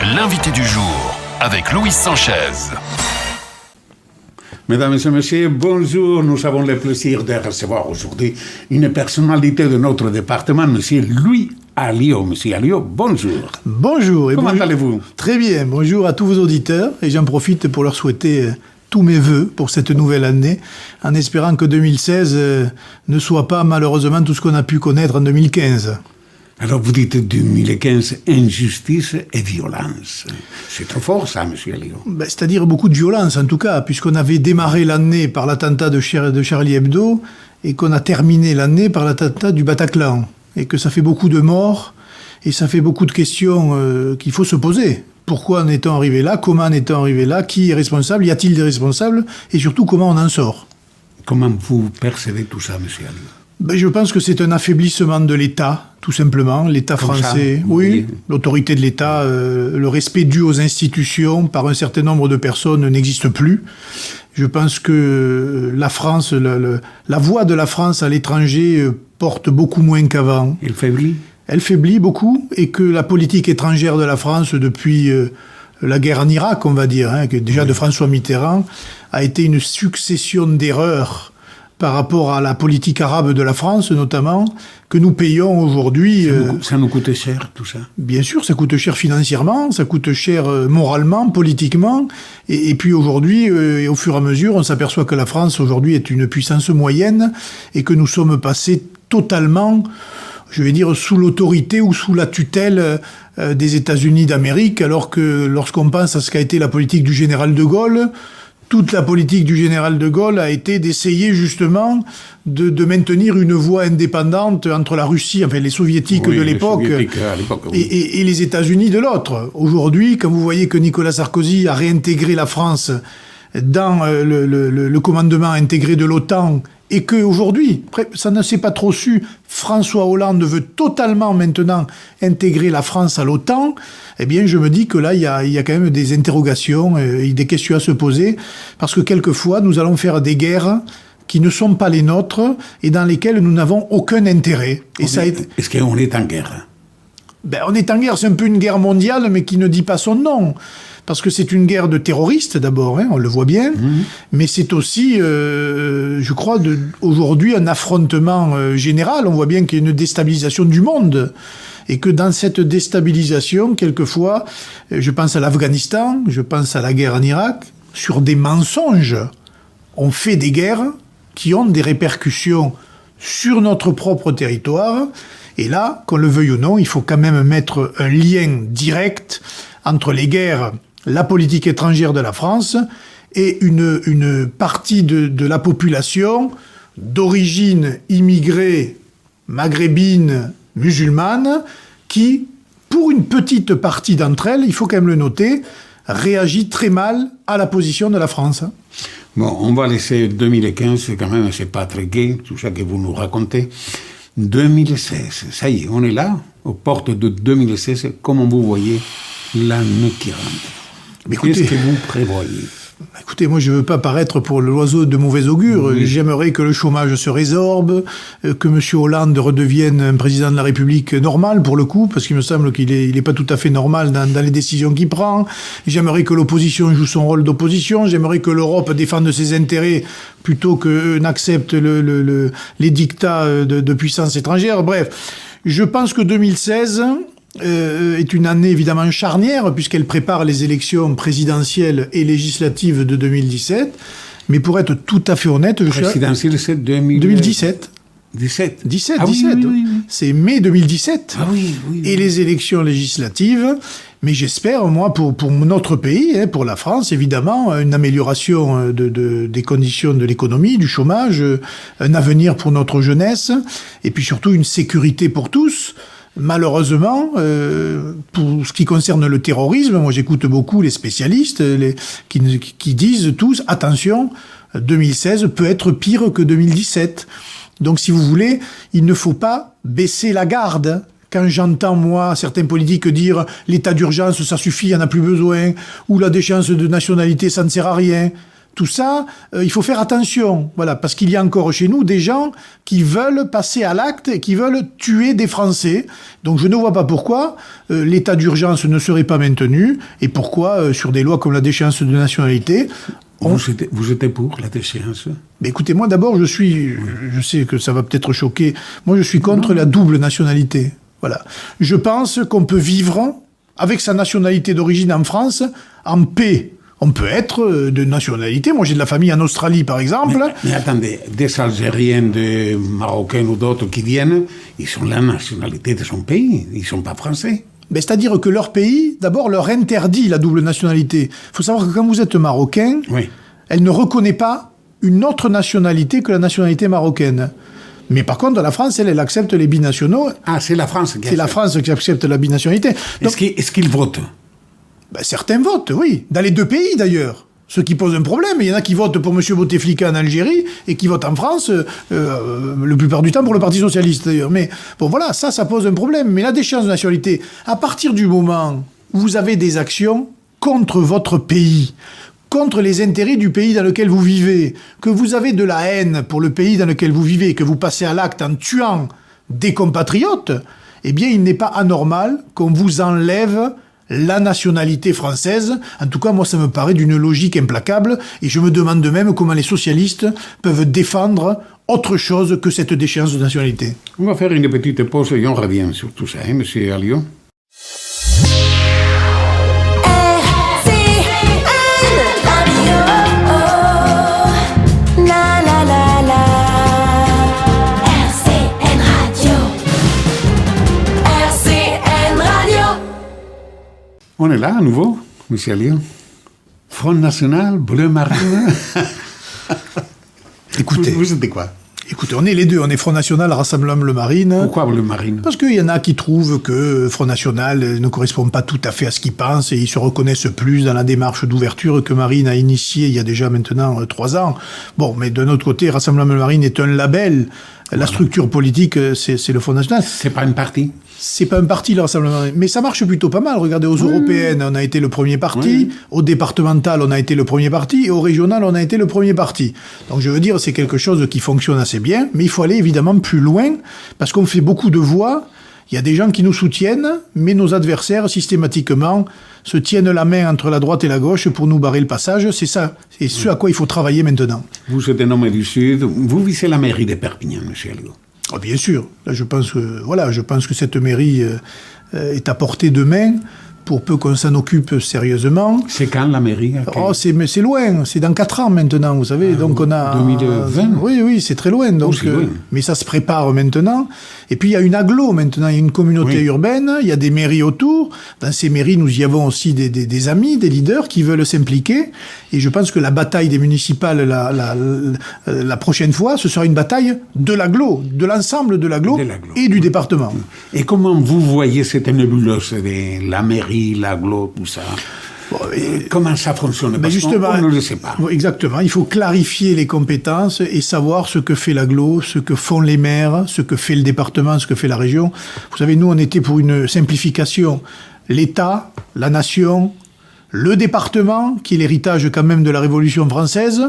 L'invité du jour avec Louis Sanchez. Mesdames et messieurs, bonjour. Nous avons le plaisir de recevoir aujourd'hui une personnalité de notre département, Monsieur Louis Alliot. Monsieur Alliot, bonjour. Bonjour. Comment allez-vous? Très bien. Bonjour à tous vos auditeurs. Et j'en profite pour leur souhaiter tous mes vœux pour cette nouvelle année, en espérant que 2016 ne soit pas malheureusement tout ce qu'on a pu connaître en 2015. Alors vous dites 2015, injustice et violence. C'est trop fort ça, Monsieur Alliot. C'est-à-dire beaucoup de violence en tout cas, puisqu'on avait démarré l'année par l'attentat de Charlie Hebdo et qu'on a terminé l'année par l'attentat du Bataclan. Et que ça fait beaucoup de morts et ça fait beaucoup de questions qu'il faut se poser. Pourquoi en est-on arrivé là? Comment en est-on arrivé là? Qui est responsable? Y a-t-il des responsables? Et surtout, comment on en sort? Comment vous percevez tout ça, Monsieur Alliot? Je pense que c'est un affaiblissement de l'État, tout simplement. L'État français, oui, l'autorité de l'État, le respect dû aux institutions par un certain nombre de personnes n'existe plus. Je pense que la France, la voix de la France à l'étranger porte beaucoup moins qu'avant. Elle faiblit? Elle faiblit beaucoup, et que la politique étrangère de la France depuis la guerre en Irak, on va dire, que déjà de François Mitterrand, a été une succession d'erreurs par rapport à la politique arabe de la France, notamment, que nous payons aujourd'hui. Ça nous coûte cher, tout ça? Bien sûr, ça coûte cher financièrement, ça coûte cher moralement, politiquement, et puis aujourd'hui, et au fur et à mesure, on s'aperçoit que la France, aujourd'hui, est une puissance moyenne, et que nous sommes passés totalement, je vais dire, sous l'autorité ou sous la tutelle des États-Unis d'Amérique, alors que lorsqu'on pense à ce qu'a été la politique du général de Gaulle, toute la politique du général de Gaulle a été d'essayer justement de maintenir une voie indépendante entre la Russie, enfin les soviétiques de l'époque, et les États-Unis de l'autre. Aujourd'hui, quand vous voyez que Nicolas Sarkozy a réintégré la France dans le commandement intégré de l'OTAN, et qu'aujourd'hui, ça ne s'est pas trop su, François Hollande veut totalement maintenant intégrer la France à l'OTAN, eh bien je me dis que là, il y a quand même des interrogations et des questions à se poser, parce que quelquefois, nous allons faire des guerres qui ne sont pas les nôtres et dans lesquelles nous n'avons aucun intérêt. Est-ce qu'on est en guerre? On est en guerre, c'est un peu une guerre mondiale, mais qui ne dit pas son nom. Parce que c'est une guerre de terroristes d'abord, on le voit bien, mais c'est aussi, je crois, aujourd'hui un affrontement général. On voit bien qu'il y a une déstabilisation du monde. Et que dans cette déstabilisation, quelquefois, je pense à l'Afghanistan, je pense à la guerre en Irak, sur des mensonges, on fait des guerres qui ont des répercussions sur notre propre territoire. Et là, qu'on le veuille ou non, il faut quand même mettre un lien direct entre les guerres, la politique étrangère de la France et une partie de la population d'origine immigrée, maghrébine, musulmane, qui, pour une petite partie d'entre elles, il faut quand même le noter, réagit très mal à la position de la France. Bon, on va laisser 2015, quand même, c'est pas très gai, tout ça que vous nous racontez. 2016, ça y est, on est là, aux portes de 2016. Comment vous voyez l'année qui rentre? Qu'est-ce que vous prévoyez? Écoutez, moi je ne veux pas paraître pour l'oiseau de mauvais augure. Oui. J'aimerais que le chômage se résorbe, que M. Hollande redevienne un président de la République normal pour le coup, parce qu'il me semble qu'il est pas tout à fait normal dans les décisions qu'il prend. J'aimerais que l'opposition joue son rôle d'opposition. J'aimerais que l'Europe défende ses intérêts plutôt que n'accepte les dictats de puissances étrangères. Bref, je pense que 2016... est une année évidemment charnière puisqu'elle prépare les élections présidentielles et législatives de 2017. Mais pour être tout à fait honnête... Présidentielle, c'est 2017. 17. Oui. C'est mai 2017. Ah oui. Et les élections législatives. Mais j'espère, moi, pour notre pays, pour la France, évidemment, une amélioration des conditions de l'économie, du chômage, un avenir pour notre jeunesse, et puis surtout une sécurité pour tous. Malheureusement, pour ce qui concerne le terrorisme, moi j'écoute beaucoup les spécialistes qui disent tous, attention, 2016 peut être pire que 2017. Donc si vous voulez, il ne faut pas baisser la garde. Quand j'entends, moi, certains politiques dire « l'état d'urgence, ça suffit, il n'y en a plus besoin », ou « la déchéance de nationalité, ça ne sert à rien », tout ça, il faut faire attention. Voilà, parce qu'il y a encore chez nous des gens qui veulent passer à l'acte et qui veulent tuer des Français. Donc je ne vois pas pourquoi l'état d'urgence ne serait pas maintenu et pourquoi sur des lois comme la déchéance de nationalité... Vous étiez pour la déchéance? Mais écoutez, moi d'abord, je sais que ça va peut-être choquer, moi je suis contre la double nationalité. Voilà. Je pense qu'on peut vivre avec sa nationalité d'origine en France en paix. On peut être de nationalité. Moi, j'ai de la famille en Australie, par exemple. Mais attendez, des Algériens, des Marocains ou d'autres qui viennent, ils ont la nationalité de son pays. Ils ne sont pas français. Mais c'est-à-dire que leur pays, d'abord, leur interdit la double nationalité. Il faut savoir que quand vous êtes marocain, oui, elle ne reconnaît pas une autre nationalité que la nationalité marocaine. Mais par contre, la France, elle accepte les binationaux. Ah, c'est la France qui accepte. C'est la France qui accepte la binationalité. Donc, est-ce qu'ils votent? Certains votent, oui. Dans les deux pays, d'ailleurs. Ce qui pose un problème. Il y en a qui votent pour M. Bouteflika en Algérie et qui votent en France, la plupart du temps, pour le Parti Socialiste, d'ailleurs. Mais bon, voilà, ça pose un problème. Mais la déchéance de nationalité, à partir du moment où vous avez des actions contre votre pays, contre les intérêts du pays dans lequel vous vivez, que vous avez de la haine pour le pays dans lequel vous vivez, que vous passez à l'acte en tuant des compatriotes, eh bien, il n'est pas anormal qu'on vous enlève la nationalité française. En tout cas, moi, ça me paraît d'une logique implacable, et je me demande même comment les socialistes peuvent défendre autre chose que cette déchéance de nationalité. On va faire une petite pause et on revient sur tout ça, hein, monsieur Alliot? On est là à nouveau, monsieur Alliot. Front National, Bleu Marine. Écoutez, vous êtes quoi? Écoutez, on est les deux, on est Front National, Rassemblement Bleu Marine. Pourquoi Bleu Marine? Parce qu'il y en a qui trouvent que Front National ne correspond pas tout à fait à ce qu'ils pensent et ils se reconnaissent plus dans la démarche d'ouverture que Marine a initiée il y a déjà maintenant 3 ans. Bon, mais d'un autre côté, Rassemblement Bleu Marine est un label. La structure politique, c'est le Front National. C'est pas une partie? C'est pas un parti, le Rassemblement. Mais ça marche plutôt pas mal. Regardez, aux européennes, on a été le premier parti. Au départemental, on a été le premier parti. Et au régional, on a été le premier parti. Donc, je veux dire, c'est quelque chose qui fonctionne assez bien. Mais il faut aller évidemment plus loin. Parce qu'on fait beaucoup de voix. Il y a des gens qui nous soutiennent. Mais nos adversaires, systématiquement, se tiennent la main entre la droite et la gauche pour nous barrer le passage. C'est ça. C'est ce à quoi il faut travailler maintenant. Vous êtes un homme du Sud. Vous visez la mairie de Perpignan, monsieur Alliot. Oh, bien sûr. Là, je pense que cette mairie est à portée de main pour peu qu'on s'en occupe sérieusement. C'est quand la mairie? Oh, c'est loin. C'est dans 4 ans maintenant, vous savez. Donc on a 2020. Oui, c'est très loin. Donc, loin. Mais ça se prépare maintenant. Et puis il y a une agglo maintenant. Il y a une communauté urbaine. Il y a des mairies autour. Dans ces mairies, nous y avons aussi des amis, des leaders qui veulent s'impliquer. Et je pense que la bataille des municipales la prochaine fois, ce sera une bataille de l'agglo, de l'ensemble de l'agglo et du département. Et comment vous voyez cette nébuleuse de la mairie, l'agglo, tout ça? Comment ça fonctionne? Parce justement, qu'on ne le sait pas. Exactement. Il faut clarifier les compétences et savoir ce que fait l'agglo, ce que font les maires, ce que fait le département, ce que fait la région. Vous savez, nous, on était pour une simplification. L'État, la nation, le département, qui est l'héritage quand même de la Révolution française,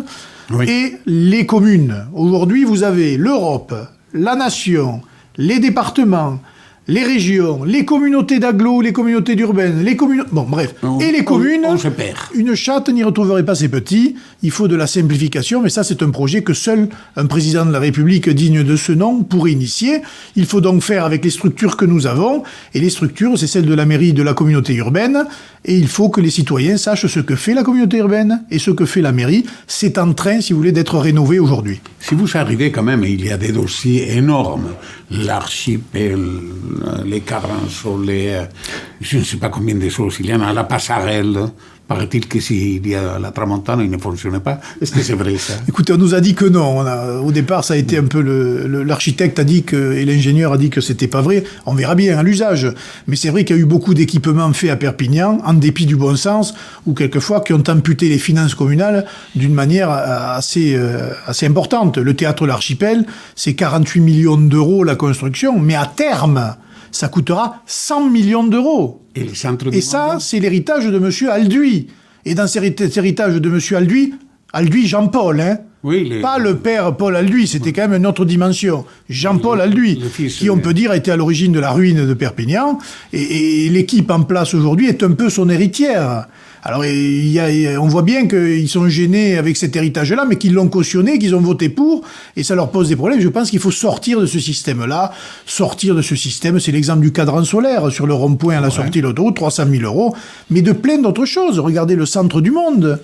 et les communes. Aujourd'hui, vous avez l'Europe, la nation, les départements, les régions, les communautés d'agglo, les communautés urbaines, les communes... Bon, bref. Et les communes... On se perd. Une chatte n'y retrouverait pas ses petits. Il faut de la simplification, mais ça, c'est un projet que seul un président de la République digne de ce nom pourrait initier. Il faut donc faire avec les structures que nous avons. Et les structures, c'est celle de la mairie de la communauté urbaine. Et il faut que les citoyens sachent ce que fait la communauté urbaine et ce que fait la mairie. C'est en train, si vous voulez, d'être rénové aujourd'hui. Si vous arrivez quand même, il y a des dossiers énormes. L'archipel, les Carançons, je ne sais pas combien de choses il y en a, la passerelle. Paraît-il que s'il y a la Tramontane, il ne fonctionne pas. Est-ce que c'est vrai, ça? Écoutez, on nous a dit que non. Au départ, ça a été un peu l'architecte a dit et l'ingénieur a dit que c'était pas vrai. On verra bien à l'usage. Mais c'est vrai qu'il y a eu beaucoup d'équipements faits à Perpignan, en dépit du bon sens, ou quelquefois qui ont amputé les finances communales d'une manière assez importante. Le théâtre L'Archipel, c'est 48 millions d'euros la construction, mais à terme, ça coûtera 100 millions d'euros. Et ça, c'est l'héritage de M. Alduy. Et dans cet héritage de M. Alduy, Alduy, Jean-Paul, hein. Oui, Pas le père Paul Alduy, c'était quand même une autre dimension. Jean-Paul Alduy, qui on peut dire a été à l'origine de la ruine de Perpignan, et l'équipe en place aujourd'hui est un peu son héritière. Alors on voit bien qu'ils sont gênés avec cet héritage-là, mais qu'ils l'ont cautionné, qu'ils ont voté pour, et ça leur pose des problèmes. Je pense qu'il faut sortir de ce système-là. Sortir de ce système, c'est l'exemple du cadran solaire sur le rond-point à la sortie de l'autoroute, 300 000 €, mais de plein d'autres choses. Regardez le centre du monde.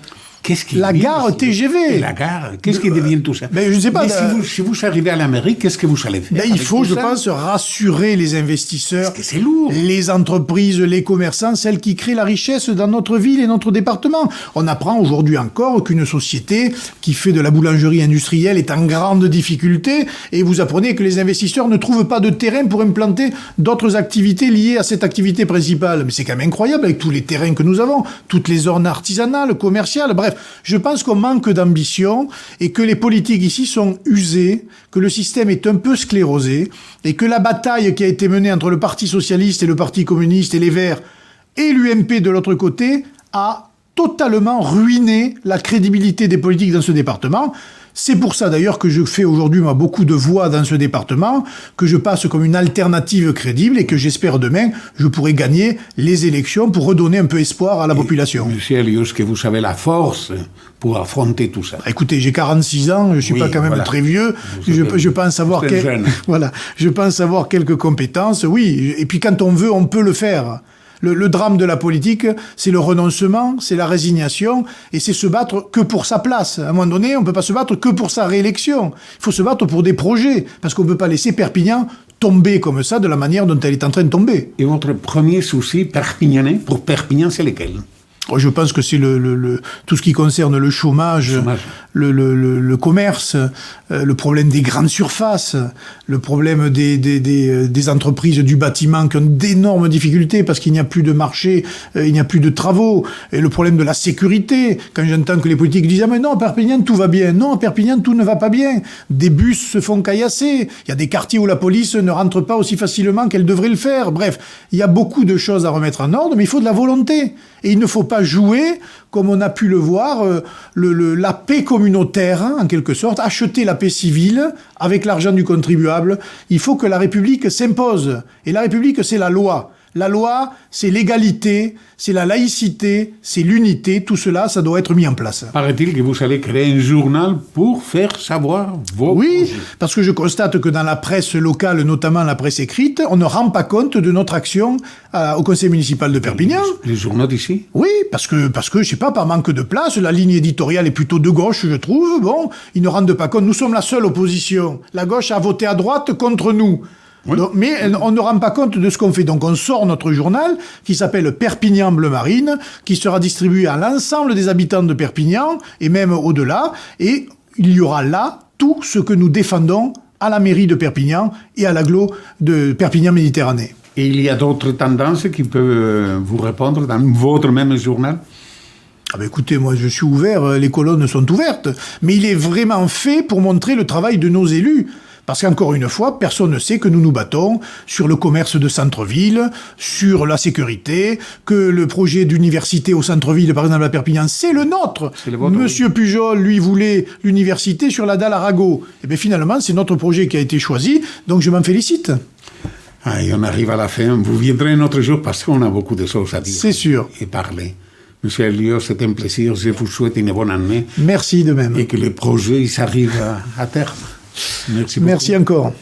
La gare TGV. Et la gare, qu'est-ce qui devient tout ça? Je ne sais pas. Mais si vous arrivez à l'Amérique, qu'est-ce que vous allez faire? Il faut, je pense, rassurer les investisseurs, parce que c'est lourd. Les entreprises, les commerçants, celles qui créent la richesse dans notre ville et notre département. On apprend aujourd'hui encore qu'une société qui fait de la boulangerie industrielle est en grande difficulté, et vous apprenez que les investisseurs ne trouvent pas de terrain pour implanter d'autres activités liées à cette activité principale. Mais c'est quand même incroyable avec tous les terrains que nous avons, toutes les zones artisanales, commerciales, bref. Je pense qu'on manque d'ambition et que les politiques ici sont usés, que le système est un peu sclérosé et que la bataille qui a été menée entre le Parti socialiste et le Parti communiste et les Verts et l'UMP de l'autre côté a totalement ruiné la crédibilité des politiques dans ce département. C'est pour ça d'ailleurs que je fais aujourd'hui beaucoup de voix dans ce département, que je passe comme une alternative crédible et que j'espère demain je pourrai gagner les élections pour redonner un peu espoir à la population. Monsieur Elios, que vous avez la force pour affronter tout ça. Écoutez, j'ai 46 ans, je suis pas quand même très vieux, je pense avoir je pense avoir quelques compétences, oui, et puis quand on veut, on peut le faire. Le drame de la politique, c'est le renoncement, c'est la résignation, et c'est se battre que pour sa place. À un moment donné, on ne peut pas se battre que pour sa réélection. Il faut se battre pour des projets, parce qu'on ne peut pas laisser Perpignan tomber comme ça, de la manière dont elle est en train de tomber. Et votre premier souci perpignanais, pour Perpignan, c'est lequel ? Je pense que c'est tout ce qui concerne le chômage. Le commerce, le problème des grandes surfaces, le problème des entreprises du bâtiment qui ont d'énormes difficultés parce qu'il n'y a plus de marché, il n'y a plus de travaux, et le problème de la sécurité. Quand j'entends que les politiques disent « Ah mais non, Perpignan, tout va bien ». Non, Perpignan, tout ne va pas bien. Des bus se font caillasser. Il y a des quartiers où la police ne rentre pas aussi facilement qu'elle devrait le faire. Bref, il y a beaucoup de choses à remettre en ordre, mais il faut de la volonté. Et il ne faut pas jouer, comme on a pu le voir, la paix communautaire, hein, en quelque sorte, acheter la paix civile avec l'argent du contribuable. Il faut que la République s'impose. Et la République, c'est la loi. La loi, c'est l'égalité, c'est la laïcité, c'est l'unité. Tout cela, ça doit être mis en place. Paraît-il que vous allez créer un journal pour faire savoir vos projets. Parce que je constate que dans la presse locale, notamment la presse écrite, on ne rend pas compte de notre action au conseil municipal de Perpignan. Les journaux d'ici ? Oui, parce que, je sais pas, par manque de place, la ligne éditoriale est plutôt de gauche, je trouve. Bon, ils ne rendent pas compte. Nous sommes la seule opposition. La gauche a voté à droite contre nous. Oui. Donc, mais on ne rend pas compte de ce qu'on fait. Donc on sort notre journal qui s'appelle Perpignan Bleu Marine, qui sera distribué à l'ensemble des habitants de Perpignan et même au-delà. Et il y aura là tout ce que nous défendons à la mairie de Perpignan et à l'agglo de Perpignan Méditerranée. Et il y a d'autres tendances qui peuvent vous répondre dans votre même journal ? Écoutez, moi je suis ouvert, les colonnes sont ouvertes, mais il est vraiment fait pour montrer le travail de nos élus. Parce qu'encore une fois, personne ne sait que nous nous battons sur le commerce de centre-ville, sur la sécurité, que le projet d'université au centre-ville, par exemple à Perpignan, c'est le nôtre. Monsieur Pujol, lui, voulait l'université sur la dalle Arago. Et bien finalement, c'est notre projet qui a été choisi, donc je m'en félicite. Et on arrive à la fin. Vous viendrez un autre jour parce qu'on a beaucoup de choses à dire. C'est sûr. Et parler. Monsieur Elios, c'est un plaisir. Je vous souhaite une bonne année. Merci de même. Et que les projets s'arrivent à terme. Merci beaucoup. Merci encore.